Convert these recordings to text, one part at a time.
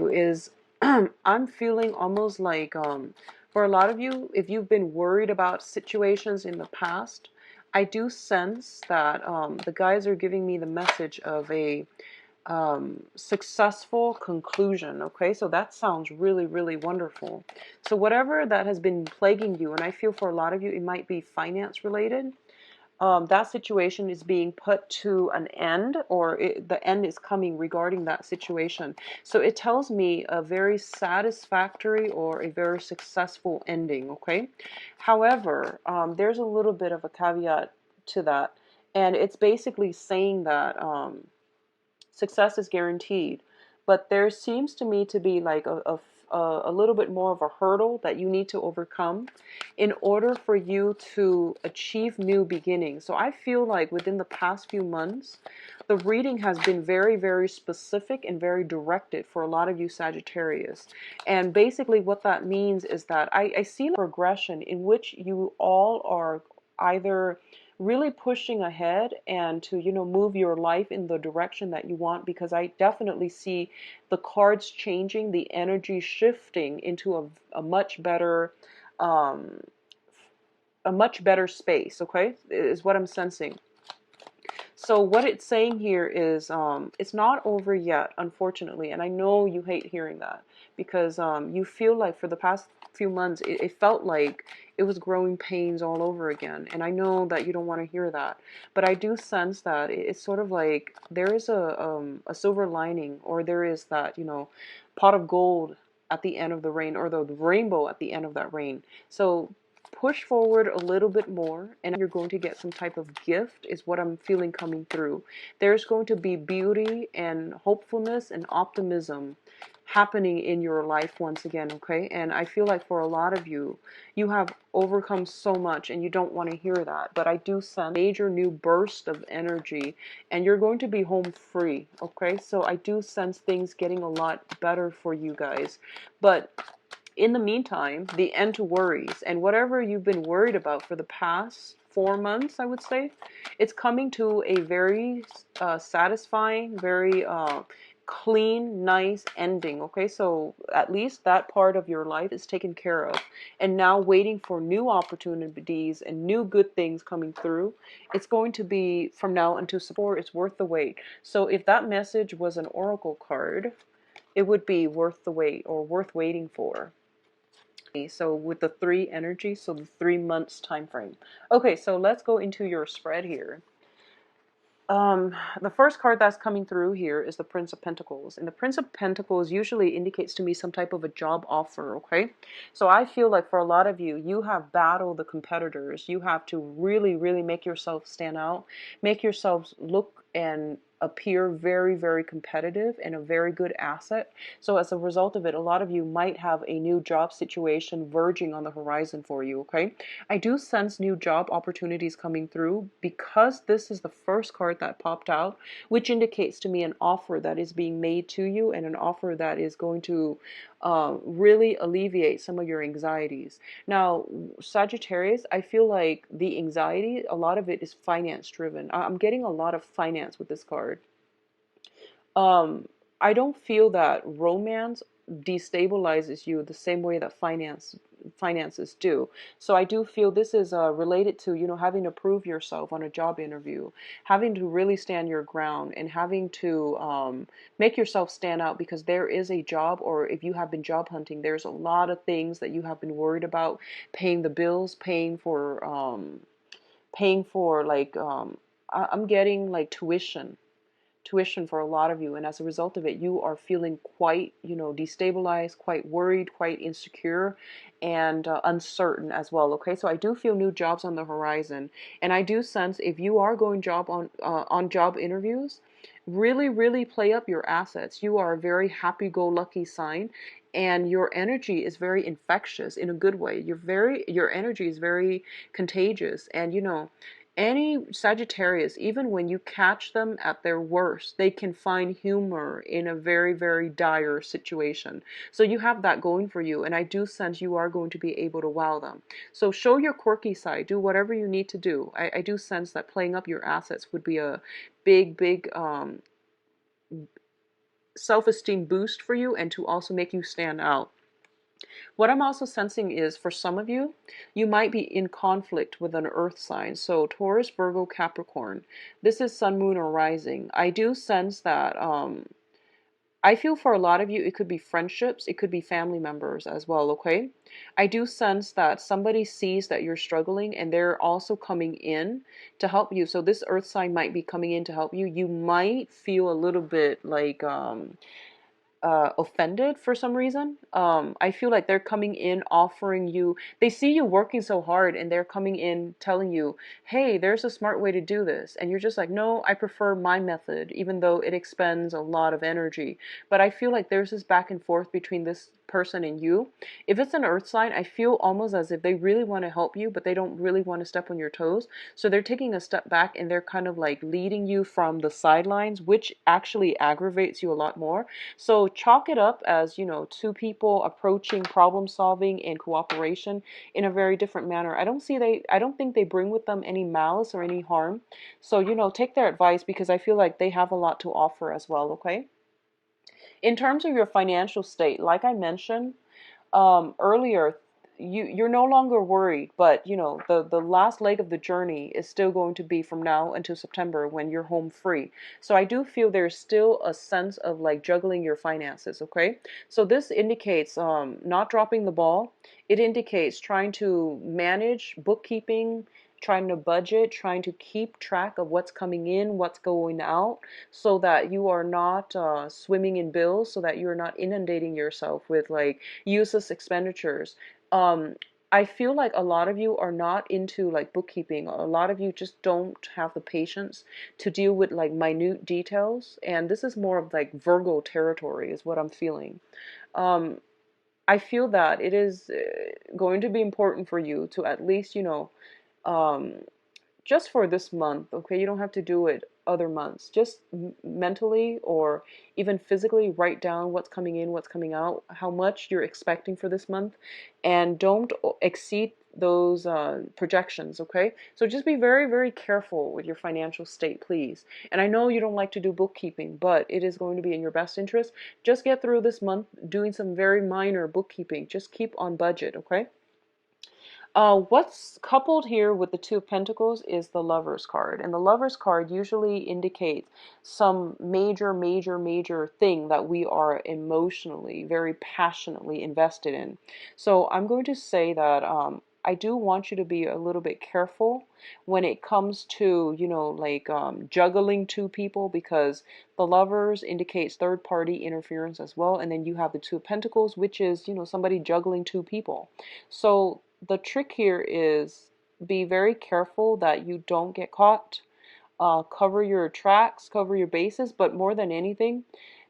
is I'm feeling almost like for a lot of you, if you've been worried about situations in the past, I do sense that the guys are giving me the message of a successful conclusion. Okay, so that sounds really, really wonderful. So whatever that has been plaguing you, and I feel for a lot of you, it might be finance related. That situation is being put to an end, or the end is coming regarding that situation. So it tells me a very satisfactory or a very successful ending, okay? However, there's a little bit of a caveat to that, and it's basically saying that success is guaranteed, but there seems to me to be like a little bit more of a hurdle that you need to overcome in order for you to achieve new beginnings. So I feel like within the past few months, the reading has been very, very specific and very directed for a lot of you Sagittarius. And basically what that means is that I see a progression in which you all are either really pushing ahead and to move your life in the direction that you want, because I definitely see the cards changing, the energy shifting into a much better um a much better space, okay, is what I'm sensing. So what it's saying here is it's not over yet, unfortunately. And I know you hate hearing that because you feel like for the past few months, it felt like it was growing pains all over again. And I know that you don't want to hear that. But I do sense that it's sort of like there is a silver lining, or there is that, pot of gold at the end of the rain, or the rainbow at the end of that rain. So push forward a little bit more, and you're going to get some type of gift, is what I'm feeling coming through. There's going to be beauty and hopefulness and optimism happening in your life once again, okay? And I feel like for a lot of you, you have overcome so much and you don't want to hear that, but I do sense a major new burst of energy, and you're going to be home free, okay? So I do sense things getting a lot better for you guys. But in the meantime, the end to worries, and whatever you've been worried about for the past 4 months, I would say, it's coming to a very satisfying, very clean, nice ending. Okay, so at least that part of your life is taken care of, and now waiting for new opportunities and new good things coming through. It's going to be from now until September. It's worth the wait. So if that message was an oracle card, it would be worth the wait, or worth waiting for. So with the three energy, so the 3 months time frame. Okay, so let's go into your spread here. The first card that's coming through here is the Prince of Pentacles. And the Prince of Pentacles usually indicates to me some type of a job offer, okay? So I feel like for a lot of you, you have battled the competitors. You have to really, really make yourself stand out, make yourselves look and appear very, very competitive and a very good asset. So as a result of it, a lot of you might have a new job situation verging on the horizon for you, okay? I do sense new job opportunities coming through because this is the first card that popped out, which indicates to me an offer that is being made to you, and an offer that is going to really alleviate some of your anxieties. Now, Sagittarius, I feel like the anxiety, a lot of it is finance driven. I'm getting a lot of finance with this card. Um, I don't feel that romance destabilizes you the same way that finances do. So I do feel this is related to, having to prove yourself on a job interview, having to really stand your ground, and having to make yourself stand out, because there is a job, or if you have been job hunting, there's a lot of things that you have been worried about: paying the bills, paying for like I'm getting like tuition for a lot of you, and as a result of it, you are feeling quite destabilized, quite worried, quite insecure, and uncertain as well. Okay, so I do feel new jobs on the horizon, and I do sense if you are going on job interviews, really, really play up your assets. You are a very happy-go-lucky sign, and your energy is very infectious in a good way. Your energy is very contagious, and any Sagittarius, even when you catch them at their worst, they can find humor in a very, very dire situation. So you have that going for you, and I do sense you are going to be able to wow them. So show your quirky side, do whatever you need to do. I do sense that playing up your assets would be a big, big self-esteem boost for you and to also make you stand out. What I'm also sensing is for some of you, you might be in conflict with an earth sign. So Taurus, Virgo, Capricorn. This is sun, moon, or rising. I do sense that I feel for a lot of you, it could be friendships, it could be family members as well, okay? I do sense that somebody sees that you're struggling and they're also coming in to help you. So this earth sign might be coming in to help you. You might feel a little bit like offended for some reason. I feel like they're coming in offering you, they see you working so hard and they're coming in telling you, hey, there's a smart way to do this. And you're just like, no, I prefer my method, even though it expends a lot of energy. But I feel like there's this back and forth between this person and you. If it's an earth sign, I feel almost as if they really want to help you, but they don't really want to step on your toes. So they're taking a step back and they're kind of like leading you from the sidelines, which actually aggravates you a lot more. So chalk it up as, two people approaching problem solving and cooperation in a very different manner. I don't think they bring with them any malice or any harm. So, take their advice because I feel like they have a lot to offer as well, okay? In terms of your financial state, like I mentioned earlier, you're no longer worried, but the last leg of the journey is still going to be from now until September when you're home free. So I do feel there's still a sense of like juggling your finances, okay? So this indicates not dropping the ball. It indicates trying to manage bookkeeping, trying to budget, trying to keep track of what's coming in, what's going out, so that you are not swimming in bills, so that you're not inundating yourself with like useless expenditures. um I feel like a lot of you are not into like bookkeeping. A lot of you just don't have the patience to deal with like minute details, and this is more of like Virgo territory is what I'm feeling. um I feel that it is going to be important for you to at least um just for this month, okay? You don't have to do it other months. Just mentally or even physically write down what's coming in, what's coming out, how much you're expecting for this month, and don't exceed those projections, okay? So just be very, very careful with your financial state, please. And I know you don't like to do bookkeeping, but it is going to be in your best interest. Just get through this month doing some very minor bookkeeping. Just keep on budget, okay? What's coupled here with the Two of Pentacles is the Lover's card. And the Lover's card usually indicates some major, major, major thing that we are emotionally, very passionately invested in. So I'm going to say that I do want you to be a little bit careful when it comes to, juggling two people, because the Lovers indicates third party interference as well. And then you have the Two of Pentacles, which is, somebody juggling two people. So the trick here is be very careful that you don't get caught. Cover your tracks, cover your bases, but more than anything,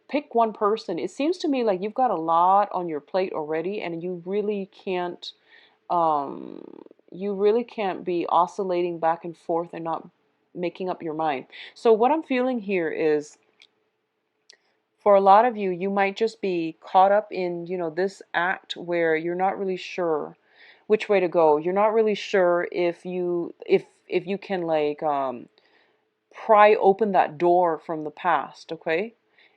pick one person. It seems to me like you've got a lot on your plate already, and um, you really can't be oscillating back and forth and not making up your mind. So what I'm feeling here is, for a lot of you, you might just be caught up in, this act where you're not really sure which way to go. You're not really sure if you can like pry open that door from the past, okay?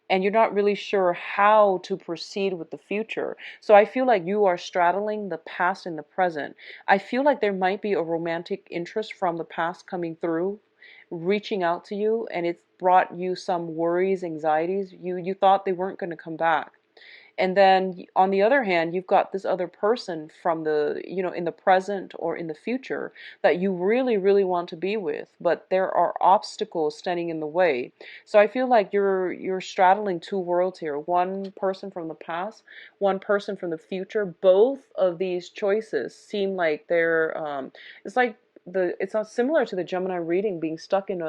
And you're not really sure how to proceed with the future. So I feel like you are straddling the past and the present. I feel like there might be a romantic interest from the past coming through, reaching out to you, and it's brought you some worries, anxieties. You thought they weren't going to come back. And then on the other hand, you've got this other person from the, in the present or in the future that you really, really want to be with, but there are obstacles standing in the way. So I feel like you're straddling two worlds here. One person from the past, one person from the future. Both of these choices seem like they're, it's like it's not similar to the Gemini reading, being stuck in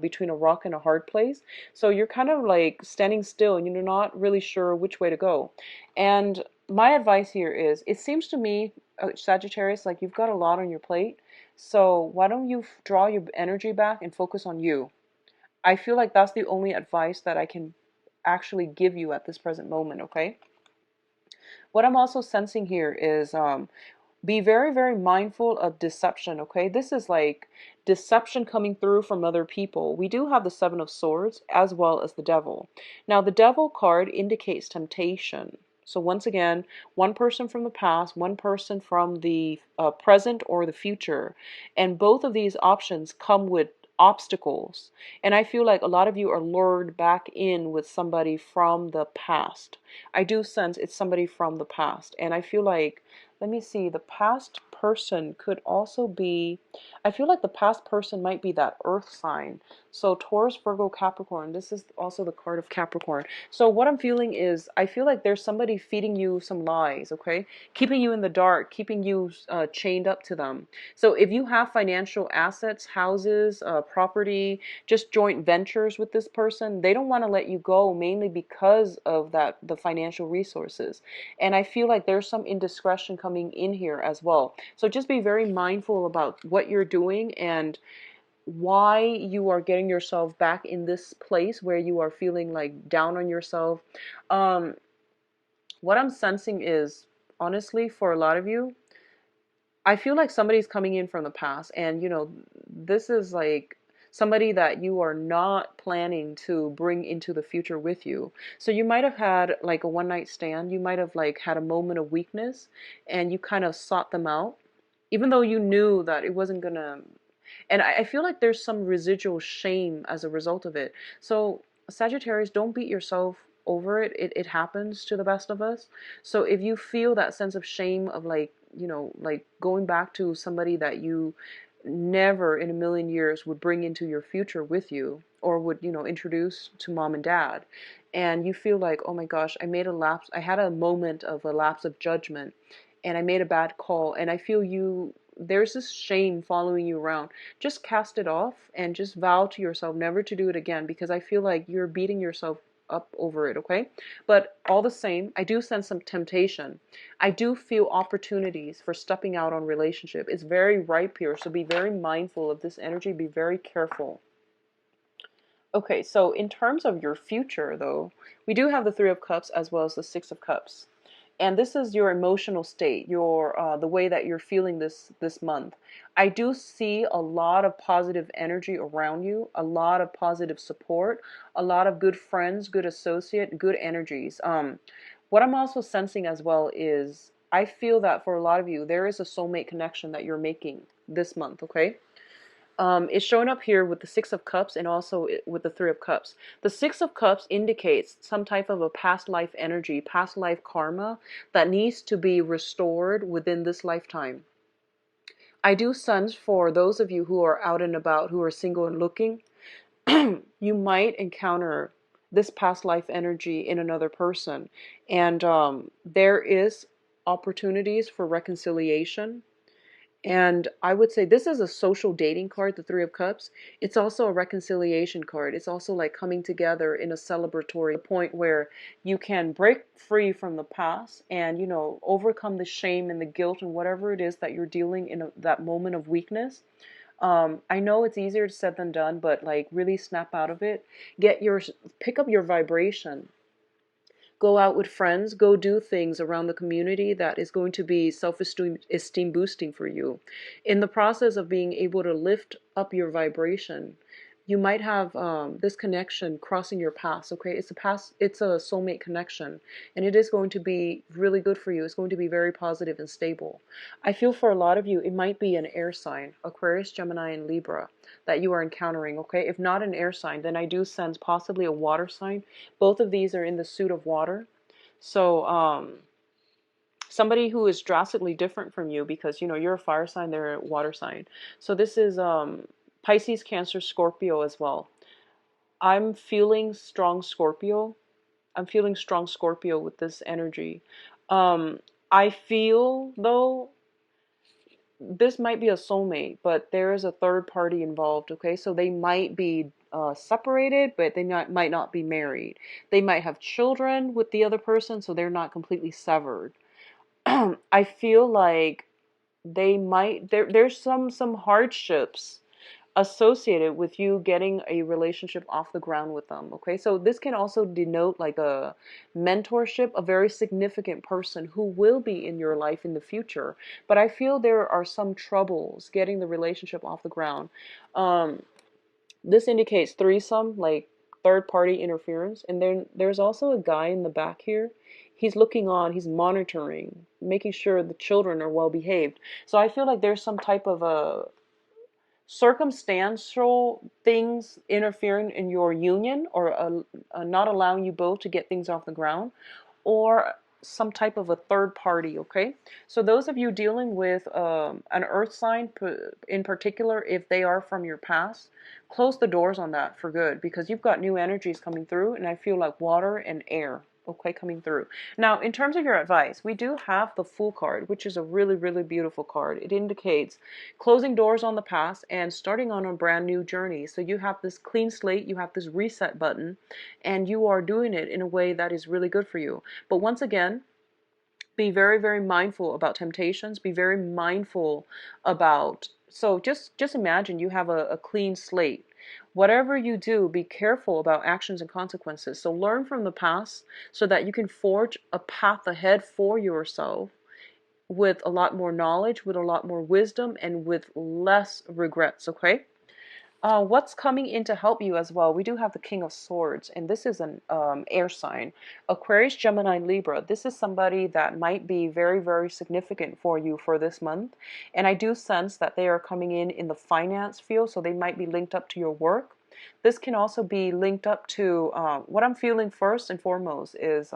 between a rock and a hard place. So you're kind of like standing still and you're not really sure which way to go. And my advice here is, it seems to me, Sagittarius, like you've got a lot on your plate. So why don't you draw your energy back and focus on you? I feel like that's the only advice that I can actually give you at this present moment, okay? What I'm also sensing here is Be very, very mindful of deception, okay? This is like deception coming through from other people. We do have the Seven of Swords as well as the Devil. Now, the Devil card indicates temptation. So once again, one person from the past, one person from the present or the future. And both of these options come with obstacles. And I feel like a lot of you are lured back in with somebody from the past. I do sense it's somebody from the past. And I feel like, let me see, the past person could also be, I feel like the past person might be that earth sign. So Taurus, Virgo, Capricorn, this is also the card of Capricorn. So what I'm feeling is, I feel like there's somebody feeding you some lies, okay? Keeping you in the dark, keeping you chained up to them. So if you have financial assets, houses, property, just joint ventures with this person, they don't want to let you go mainly because of that, the financial resources. And I feel like there's some indiscretion coming in here as well. So just be very mindful about what you're doing and why you are getting yourself back in this place where you are feeling like down on yourself. Um, what I'm sensing is, honestly, for a lot of you, I feel like somebody's coming in from the past, and this is like somebody that you are not planning to bring into the future with you. So you might have had like a one night stand, you might have like had a moment of weakness, and you kind of sought them out, even though you knew that it wasn't gonna. And I feel like there's some residual shame as a result of it. So Sagittarius, don't beat yourself over it. It happens to the best of us. So if you feel that sense of shame of like, like going back to somebody that you never in a million years would bring into your future with you, or would, introduce to mom and dad, and you feel like, oh my gosh, I had a moment of a lapse of judgment, and I made a bad call, and I feel there's this shame following you around. Just cast it off and just vow to yourself never to do it again, because I feel like you're beating yourself up over it, okay? But all the same, I do sense some temptation. I do feel opportunities for stepping out on relationship. It's very ripe here, so be very mindful of this energy. Be very careful. Okay, so in terms of your future, though, we do have the Three of Cups as well as the Six of Cups. And this is your emotional state, your the way that you're feeling this month. I do see a lot of positive energy around you, a lot of positive support, a lot of good friends, good associate, good energies. What I'm also sensing as well is, I feel that for a lot of you, there is a soulmate connection that you're making this month, okay? It's showing up here with the Six of Cups and also with the Three of Cups. The Six of Cups indicates some type of a past life energy, past life karma that needs to be restored within this lifetime. I do sense for those of you who are out and about, who are single and looking, you might encounter this past life energy in another person. And there is opportunities for reconciliation. And I would say this is a social dating card, the Three of Cups. It's also a reconciliation card. It's also like coming together in a celebratory point where you can break free from the past and, overcome the shame and the guilt and whatever it is that you're dealing in that moment of weakness. I know it's easier said than done, but like really snap out of it. Pick up your vibration. Go out with friends, go do things around the community that is going to be self-esteem boosting for you. In the process of being able to lift up your vibration, you might have this connection crossing your paths, okay? It's a soulmate connection, and it is going to be really good for you. It's going to be very positive and stable. I feel for a lot of you, it might be an air sign, Aquarius, Gemini, and Libra, that you are encountering, okay? If not an air sign, then I do sense possibly a water sign. Both of these are in the suit of water. So, somebody who is drastically different from you, because, you're a fire sign, they're a water sign. So this is Pisces, Cancer, Scorpio as well. I'm feeling strong Scorpio. I'm feeling strong Scorpio with this energy. I feel, though, this might be a soulmate, but there is a third party involved, okay? So they might be separated, but they might not be married. They might have children with the other person, so they're not completely severed. I feel like there's some hardships associated with you getting a relationship off the ground with them. Okay, so this can also denote like a mentorship, a very significant person who will be in your life in the future. But I feel there are some troubles getting the relationship off the ground. um this indicates threesome, like third party interference. And then there's also a guy in the back here. He's looking on, he's monitoring, making sure the children are well behaved. So I feel like there's some type of a circumstantial things interfering in your union, or not allowing you both to get things off the ground, or some type of a third party. Okay, so those of you dealing with an earth sign in particular, if they are from your past, close the doors on that for good, because you've got new energies coming through, and I feel like water and air, okay, coming through. Now, in terms of your advice, we do have the Fool card, which is a really, really beautiful card. It indicates closing doors on the past and starting on a brand new journey. So you have this clean slate, you have this reset button, and you are doing it in a way that is really good for you. But once again, be very, very mindful about temptations. Be very mindful about, so just imagine you have a clean slate. Whatever you do, be careful about actions and consequences. So learn from the past so that you can forge a path ahead for yourself with a lot more knowledge, with a lot more wisdom, and with less regrets. Okay, what's coming in to help you as well? We do have the King of Swords, and this is an air sign. Aquarius, Gemini, Libra. This is somebody that might be very, very significant for you for this month. And I do sense that they are coming in the finance field, so they might be linked up to your work. This can also be linked up to, what I'm feeling first and foremost is,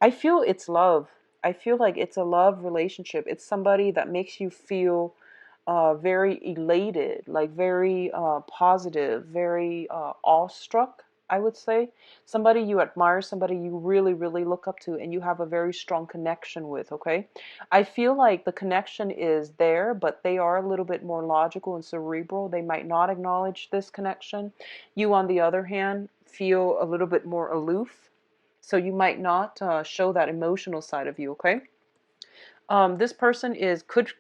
I feel it's love. I feel like it's a love relationship. It's somebody that makes you feel very elated, like very positive, very awestruck, I would say. Somebody you admire, somebody you really, really look up to, and you have a very strong connection with, okay? I feel like the connection is there, but they are a little bit more logical and cerebral. They might not acknowledge this connection. You, on the other hand, feel a little bit more aloof. So you might not show that emotional side of you, okay? This person could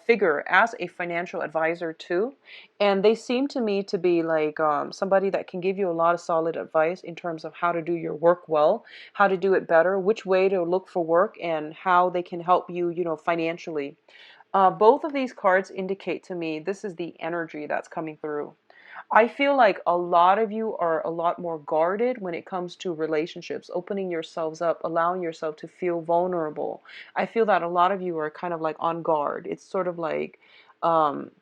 figure as a financial advisor too, and they seem to me to be like somebody that can give you a lot of solid advice in terms of how to do your work well, how to do it better, which way to look for work, and how they can help you, financially. Both of these cards indicate to me this is the energy that's coming through. I feel like a lot of you are a lot more guarded when it comes to relationships, opening yourselves up, allowing yourself to feel vulnerable. I feel that a lot of you are kind of like on guard. It's sort of like, um,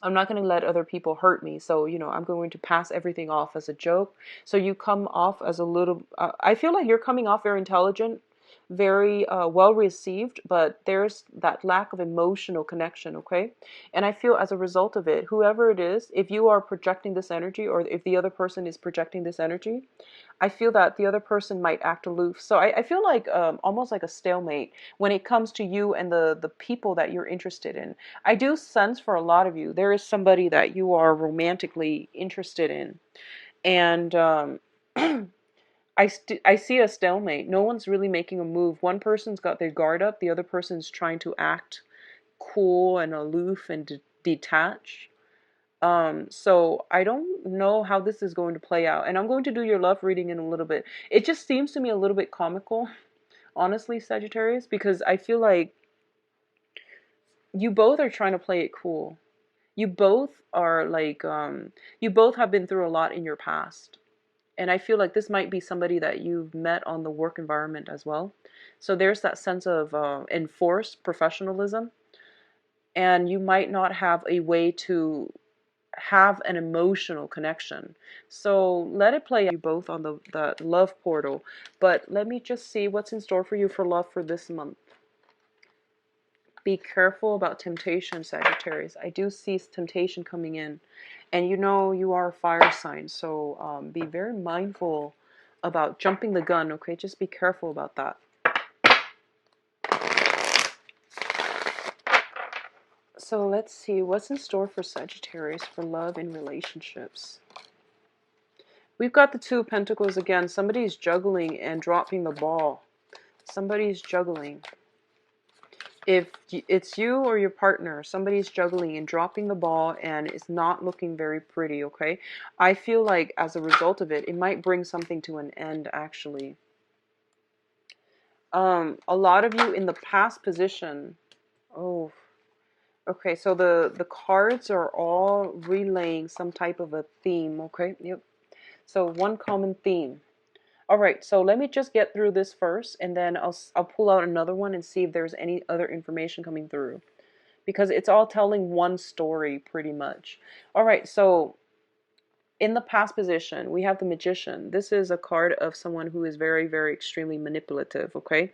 I'm not going to let other people hurt me. So, I'm going to pass everything off as a joke. So you come off as a little, I feel like you're coming off very intelligent, very well received, but there's that lack of emotional connection, okay? And I feel as a result of it, whoever it is, if you are projecting this energy, or if the other person is projecting this energy, I feel that the other person might act aloof. So I feel like almost like a stalemate when it comes to you and the people that you're interested in. I do sense for a lot of you, there is somebody that you are romantically interested in. And I see a stalemate. No one's really making a move. One person's got their guard up. The other person's trying to act cool and aloof and detached. So I don't know how this is going to play out. And I'm going to do your love reading in a little bit. It just seems to me a little bit comical, honestly, Sagittarius, because I feel like you both are trying to play it cool. You both are like, you both have been through a lot in your past. And I feel like this might be somebody that you've met on the work environment as well. So there's that sense of enforced professionalism. And you might not have a way to have an emotional connection. So let it play out, you both on the love portal. But let me just see what's in store for you for love for this month. Be careful about temptation, Sagittarius. I do see temptation coming in. And you are a fire sign. So be very mindful about jumping the gun, okay? Just be careful about that. So let's see what's in store for Sagittarius for love and relationships. We've got the Two of Pentacles again. Somebody's juggling and dropping the ball. Somebody's juggling. If it's you or your partner, somebody's juggling and dropping the ball and it's not looking very pretty, okay? I feel like as a result of it, it might bring something to an end, actually. A lot of you in the past position, oh, okay, so the cards are all relaying some type of a theme, okay? Yep. So one common theme. All right, so let me just get through this first, and then I'll pull out another one and see if there's any other information coming through, because it's all telling one story pretty much. All right, so in the past position, we have the Magician. This is a card of someone who is very, very extremely manipulative, okay?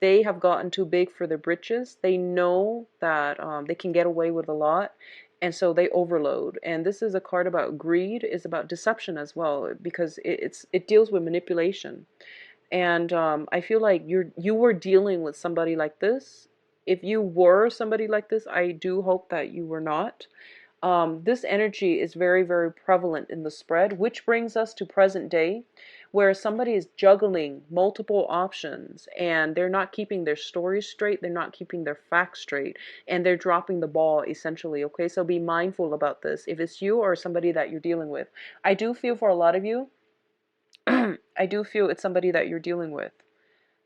They have gotten too big for their britches. They know that they can get away with a lot, and so they overload. And this is a card about greed, is about deception as well, because it deals with manipulation. And I feel like you were dealing with somebody like this. If you were somebody like this, I do hope that you were not. This energy is very, very prevalent in the spread, which brings us to present day, where somebody is juggling multiple options and they're not keeping their stories straight, they're not keeping their facts straight, and they're dropping the ball essentially. Okay, so be mindful about this. If it's you or somebody that you're dealing with, I do feel for a lot of you, I do feel it's somebody that you're dealing with.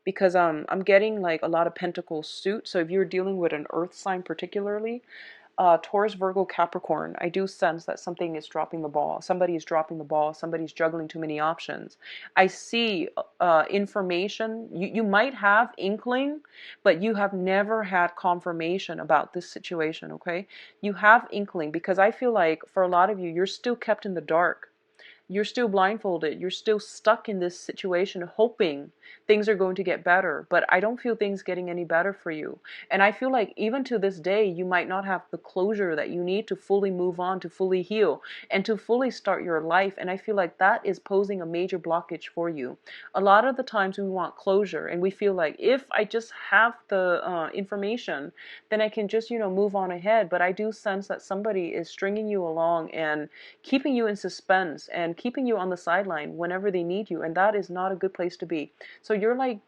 Because I'm getting like a lot of pentacles suit. So if you're dealing with an earth sign particularly, Taurus, Virgo, Capricorn, I do sense that something is dropping the ball. Somebody is dropping the ball. Somebody's juggling too many options. I see information. You might have inkling, but you have never had confirmation about this situation, okay? You have inkling because I feel like for a lot of you, you're still kept in the dark. You're still blindfolded. You're still stuck in this situation hoping things are going to get better. But I don't feel things getting any better for you. And I feel like even to this day, you might not have the closure that you need to fully move on, to fully heal, and to fully start your life. And I feel like that is posing a major blockage for you. A lot of the times we want closure and we feel like if I just have the information, then I can just, move on ahead. But I do sense that somebody is stringing you along and keeping you in suspense and keeping you on the sideline whenever they need you, and that is not a good place to be. So you're like,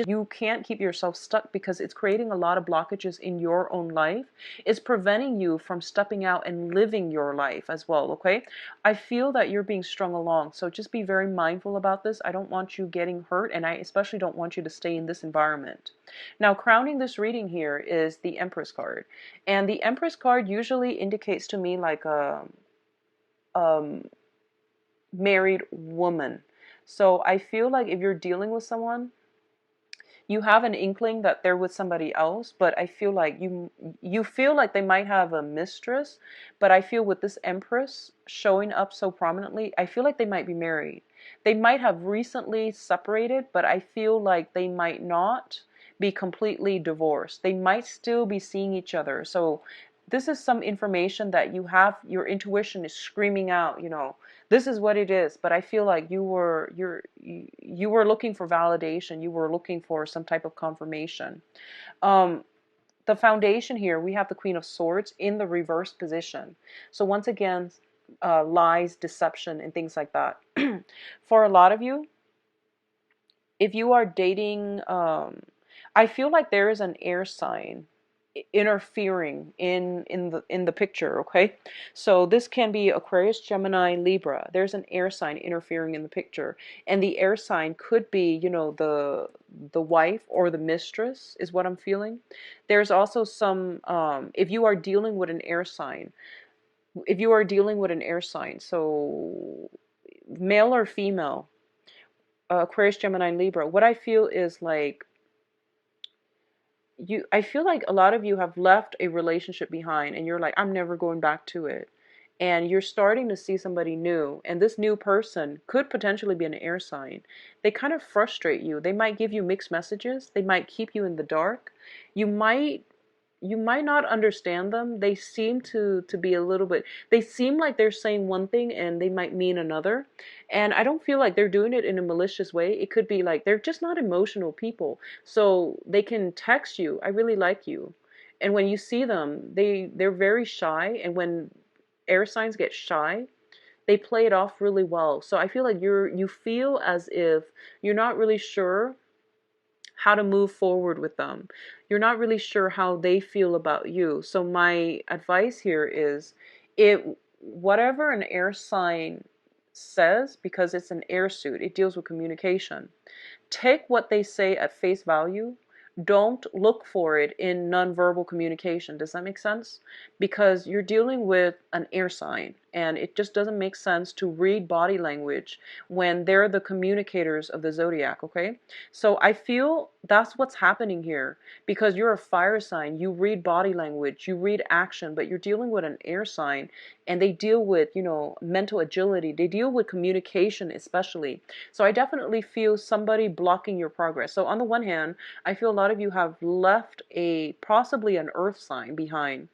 you can't keep yourself stuck because it's creating a lot of blockages in your own life. It's preventing you from stepping out and living your life as well, okay? I feel that you're being strung along, so just be very mindful about this. I don't want you getting hurt, and I especially don't want you to stay in this environment. Now, crowning this reading here is the Empress card, and the Empress card usually indicates to me like a married woman. So I feel like if you're dealing with someone, you have an inkling that they're with somebody else, but I feel like you feel like they might have a mistress, but I feel with this Empress showing up so prominently, I feel like they might be married. They might have recently separated, but I feel like they might not be completely divorced. They might still be seeing each other. So this is some information that you have, your intuition is screaming out, this is what it is. But I feel like you were looking for validation. You were looking for some type of confirmation. The foundation here, we have the Queen of Swords in the reverse position. So once again, lies, deception, and things like that. For a lot of you, if you are dating, I feel like there is an air sign interfering in the picture, okay? So this can be Aquarius, Gemini, Libra. There's an air sign interfering in the picture, and the air sign could be, the wife or the mistress is what I'm feeling. There's also some if you are dealing with an air sign, so male or female, Aquarius, Gemini, Libra, what I feel is like I feel like a lot of you have left a relationship behind and you're like, I'm never going back to it. And you're starting to see somebody new, and this new person could potentially be an air sign. They kind of frustrate you. They might give you mixed messages. They might keep you in the dark. You might not understand them. They seem to be a little bit, they seem like they're saying one thing and they might mean another. And I don't feel like they're doing it in a malicious way. It could be like they're just not emotional people. So they can text you, I really like you. And when you see them, they're very shy. And when air signs get shy, they play it off really well. So I feel like you feel as if you're not really sure how to move forward with them. You're not really sure how they feel about you. So my advice here is, it whatever an air sign says, because it's an air suit, it deals with communication. Take what they say at face value. Don't look for it in nonverbal communication. Does that make sense? Because you're dealing with an air sign, and it just doesn't make sense to read body language when they're the communicators of the zodiac, okay? So I feel that's what's happening here, because you're a fire sign. You read body language, you read action, but you're dealing with an air sign, and they deal with, mental agility. They deal with communication, especially. So I definitely feel somebody blocking your progress. So on the one hand, I feel a lot of you have left possibly an earth sign behind,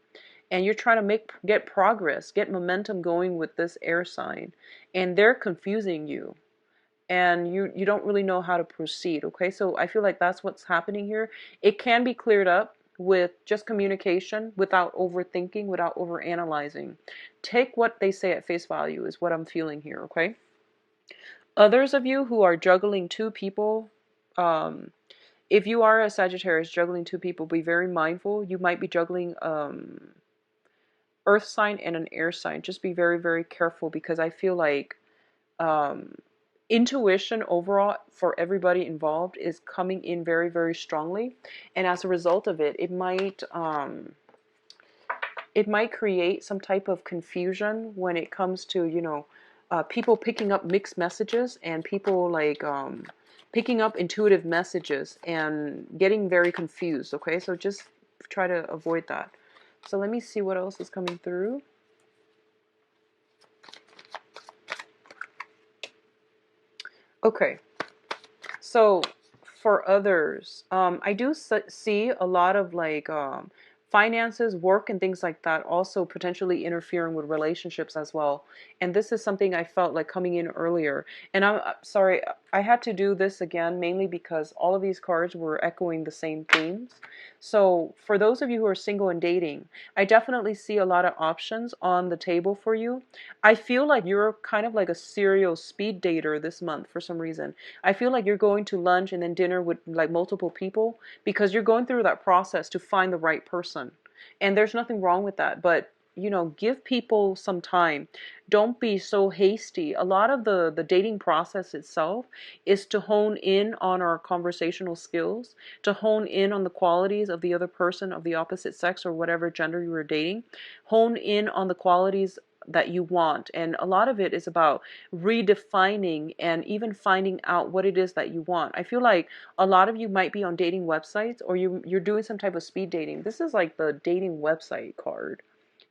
and you're trying to get progress, get momentum going with this air sign, and they're confusing you, and you don't really know how to proceed, okay? So I feel like that's what's happening here. It can be cleared up with just communication, without overthinking, without overanalyzing. Take what they say at face value is what I'm feeling here, okay? Others of you who are juggling two people, if you are a Sagittarius juggling two people, be very mindful. You might be juggling earth sign and an air sign. Just be very, very careful, because I feel like intuition overall for everybody involved is coming in very, very strongly. And as a result of it, it might create some type of confusion when it comes to, people picking up mixed messages, and people like picking up intuitive messages and getting very confused, okay? So just try to avoid that. So let me see what else is coming through. Okay, so for others, I do see a lot of like finances, work, and things like that also potentially interfering with relationships as well. And this is something I felt like coming in earlier. And I'm sorry, I had to do this again, mainly because all of these cards were echoing the same themes. So for those of you who are single and dating, I definitely see a lot of options on the table for you. I feel like you're kind of like a serial speed dater this month for some reason. I feel like you're going to lunch and then dinner with like multiple people, because you're going through that process to find the right person. And there's nothing wrong with that, but give people some time. Don't be so hasty. A lot of the dating process itself is to hone in on our conversational skills, to hone in on the qualities of the other person of the opposite sex or whatever gender you are dating. Hone in on the qualities that you want. And a lot of it is about redefining and even finding out what it is that you want. I feel like a lot of you might be on dating websites, or you're doing some type of speed dating. This is like the dating website card.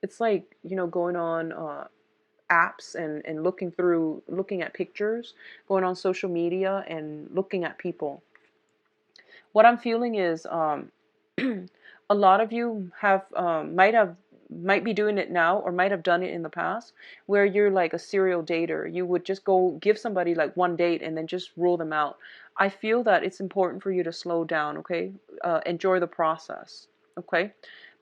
It's like, going on apps and looking at pictures, going on social media and looking at people. What I'm feeling is a lot of you might be doing it now, or might have done it in the past, where you're like a serial dater. You would just go give somebody like one date and then just rule them out. I feel that it's important for you to slow down, okay? Enjoy the process, okay?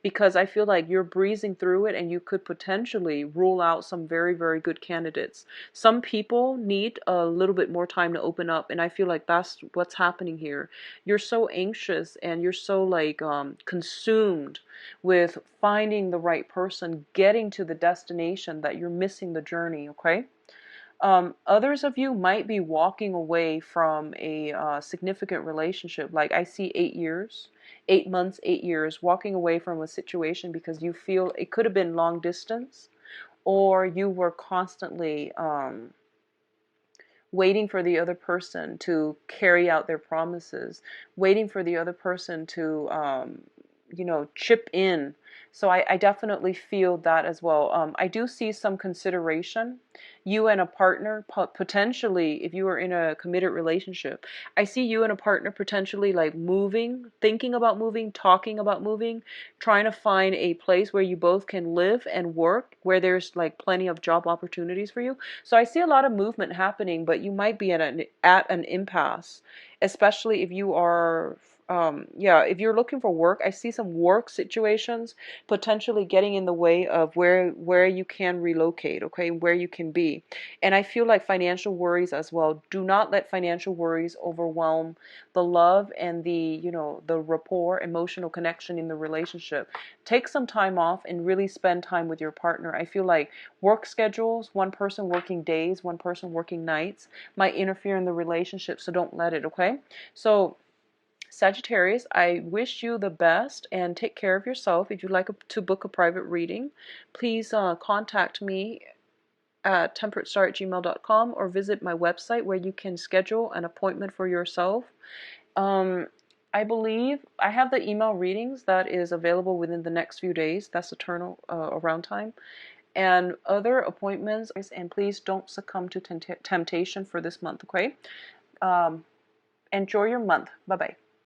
Because I feel like you're breezing through it, and you could potentially rule out some very, very good candidates. Some people need a little bit more time to open up, and I feel like that's what's happening here. You're so anxious, and you're so like consumed with finding the right person, getting to the destination, that you're missing the journey, okay? Others of you might be walking away from a significant relationship. Like I see 8 years, 8 months, 8 years, walking away from a situation because you feel it could have been long distance, or you were constantly waiting for the other person to carry out their promises, waiting for the other person to, chip in. So I definitely feel that as well. I do see some consideration. You and a partner, potentially, if you are in a committed relationship, I see you and a partner potentially like moving, thinking about moving, talking about moving, trying to find a place where you both can live and work, where there's like plenty of job opportunities for you. So I see a lot of movement happening, but you might be at an impasse, especially if you are yeah, if you're looking for work, I see some work situations potentially getting in the way of where you can relocate, okay, where you can be. And I feel like financial worries as well. Do not let financial worries overwhelm the love and the, the rapport, emotional connection in the relationship. Take some time off and really spend time with your partner. I feel like work schedules, one person working days, one person working nights, might interfere in the relationship, so don't let it, okay? So Sagittarius, I wish you the best and take care of yourself. If you'd like to book a private reading, please contact me at temperatestar@gmail.com or visit my website where you can schedule an appointment for yourself. I believe I have the email readings that is available within the next few days. That's eternal around time. And other appointments. And please don't succumb to temptation for this month, okay? Enjoy your month. Bye-bye.